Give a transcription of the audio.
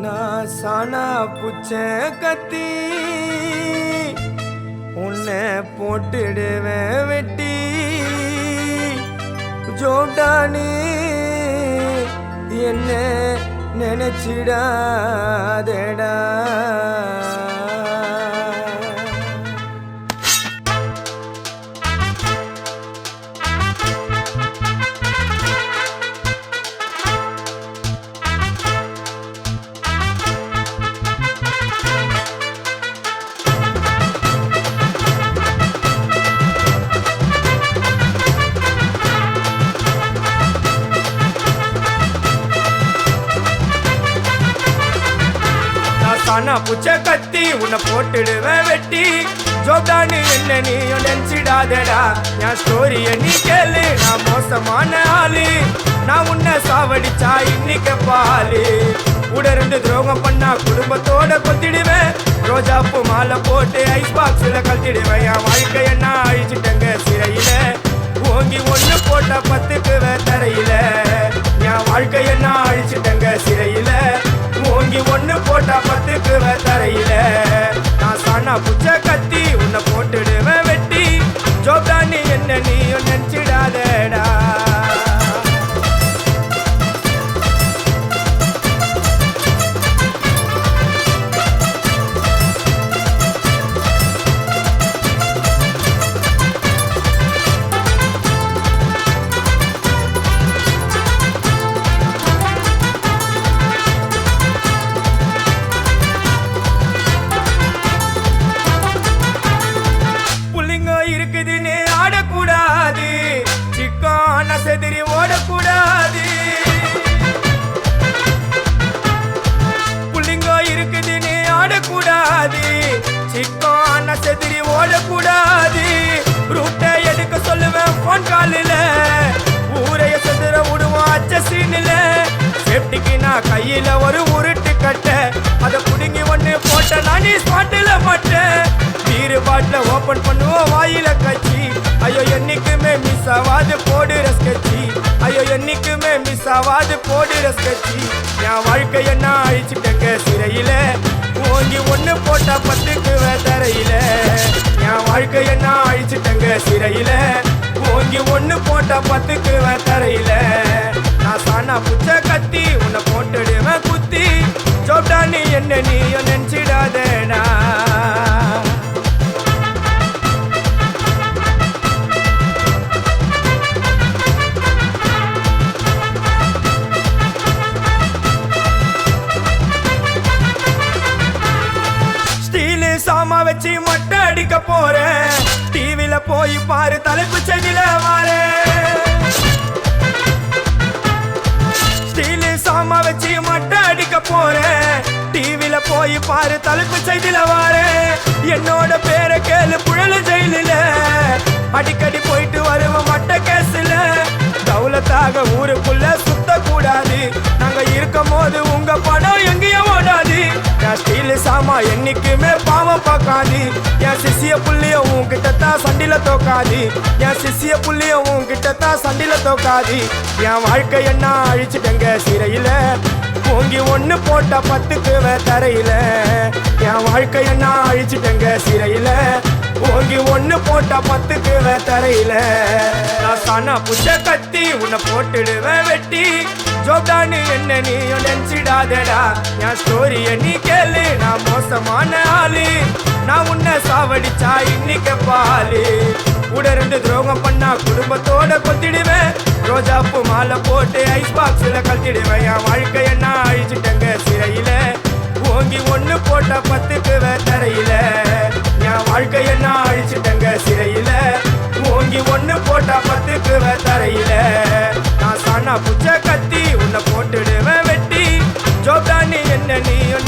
நான் சானா புச்ச கத்தி உன்னை போட்டுடுவேன் வெட்டி ஜோட்டானி என்ன நினைச்சிடாதேடா. சானா புச்ச கத்தி உன்னை போட்டுடுவேன் வெட்டி ஜோப்டானு என்ன நீயும் நினைச்சிடாதடா. என் ஸ்டோரிய நீ கேளு, நான் மோசமான ஆளு. நான் உன்னை சாவடிச்சா இன்னைக்கு பாலு. உடருந்து துரோகம் பண்ணா குடும்பத்தோட கொத்திடுவேன். ரோஜாப்பு மாலை போட்டு ஐஸ் பாக்ஸ்ல கத்திடுவேன். என் வாழ்க்கைய நான் அழிச்சிட்டங்க சிறையில. ஓங்கி ஒண்ணு போட்ட 10க்கு தரையில. என் வாழ்க்கைய நான் அழிச்சிட்டங்க சிறையில. ஓங்கி ஒண்ணு போட்டா 10க்கு தரையில. நான் சானா புச்ச கத்தி உன்னை போட்டுடுவேன் வெட்டி ஜோப்டானி என்ன நீயும் நினைச்சிடாதடா. இருக்குதுன்னு ஆடக்கூடாது, சிக்கான செதிரி ஓடக்கூடாது. புள்ளிங்க இருக்குதுன்னு ஆடக்கூடாது, சிக்கான செதிரி ஓடக்கூடாது. ரூட்டை எடுக்க சொல்லுவேன் போன் காலில, ஊரைய செதுற விடுவோம் அச்ச சீனில. சேஃப்டிக்கு நான் கையில ஒரு உருட்டு கட்ட, அதை புடுங்கி ஒண்ணு போட்ட நானே ஸ்பாட்டில மாட்டேன். பீரு பாட்டில ஓபன் பண்ணுவோம் வாயில கட்சி. ஐயோ என்னைக்குமே மிஸ் ஆவாது போடுற ஸ்கெட்சி. ஐயோ என்னைக்குமே மிஸ் ஆவாது போடுற ஸ்கெட்சி. என் வாழ்க்கைய நான் அழிச்சிட்டங்க சிறையில. ஓங்கி ஒண்ணு போட்டா 10க்கு தரையில. என் வாழ்க்கைய நான் அழிச்சிட்டங்க சிறையில. ஓங்கி ஒண்ணு போட்டா 10க்கு தரையில. நான் சானா புச்ச கத்தி உன்னை போட்டுடுவேன் குத்தி ஜோப்டானி என்ன நீயும் நினைச்சிடாதேடா. சாமா வச்சு மட்டை அடிக்க போறேன். டிவில போய் பாரு தலைப்பு செய்தில வாரேன். ஸ்டீலு சாமா வச்சு மட்டை அடிக்க போறேன். டிவில போய் பாரு தலைப்பு செய்தில வாரேன். என்னோட பேரை கேளு புழல ஜெயிலில. அடிக்கடி போயிட்டு வருவோம் மட்ட கேஸ்ல. தௌலத்தாக ஊருக்குள்ள சுத்த கூடாது. நாங்க இருக்கும் போது உங்க படம் எங்கேயோ ஓடாது. என் ஸ்டீலு சாமா என்னைக்குமே பாவம் பார்க்காது. என் சிசிய புள்ளிய உன்கிட்ட தான் சண்டில தோக்காது. என் சிசிய புள்ளிய உன்கிட்ட தான் சண்டில தோக்காது. என் வாழ்க்கைய நான் அழிச்சிட்டங்க சிறையில. ஓங்கி ஒண்ணு போட்டா 10க்கு தரையில. என் வாழ்க்கைய நான் அழிச்சிட்டங்க சிறையில. ஓங்கி ஒண்ணு போட்டா 10க்கு தரையில. நான் சானா புச்ச கத்தி உன்னை போட்டுடுவேன் வெட்டி ஜோப்டானு என்ன நீயும் நினைச்சிடாதடா. என் ஸ்டோரிய நீ கேளு, நான் மோசமான ஆளு. நான் உன்னை சாவடிச்சா இன்னைக்கு பாலு. உடருந்து துரோகம் பண்ணா குடும்பத்தோட கொத்திடுவேன். ரோஜாப்பு மாலை போட்டு ஐஸ் பாக்ஸ்ல கத்திடுவேன். என் வாழ்க்கைய நான் அழிச்சிட்டங்க சிறையில. ஓங்கி ஒண்ணு போட்டா 10க்கு தரையில. என் வாழ்க்கைய நான் அழிச்சிட்டங்க சிறையில. ஓங்கி ஒண்ணு போட்டா 10க்கு தரையில. நான் சானா புச்ச கத்தி உன்னை போட்டுடுவேன் வெட்டி ஜோப்டானி என்ன நீயும்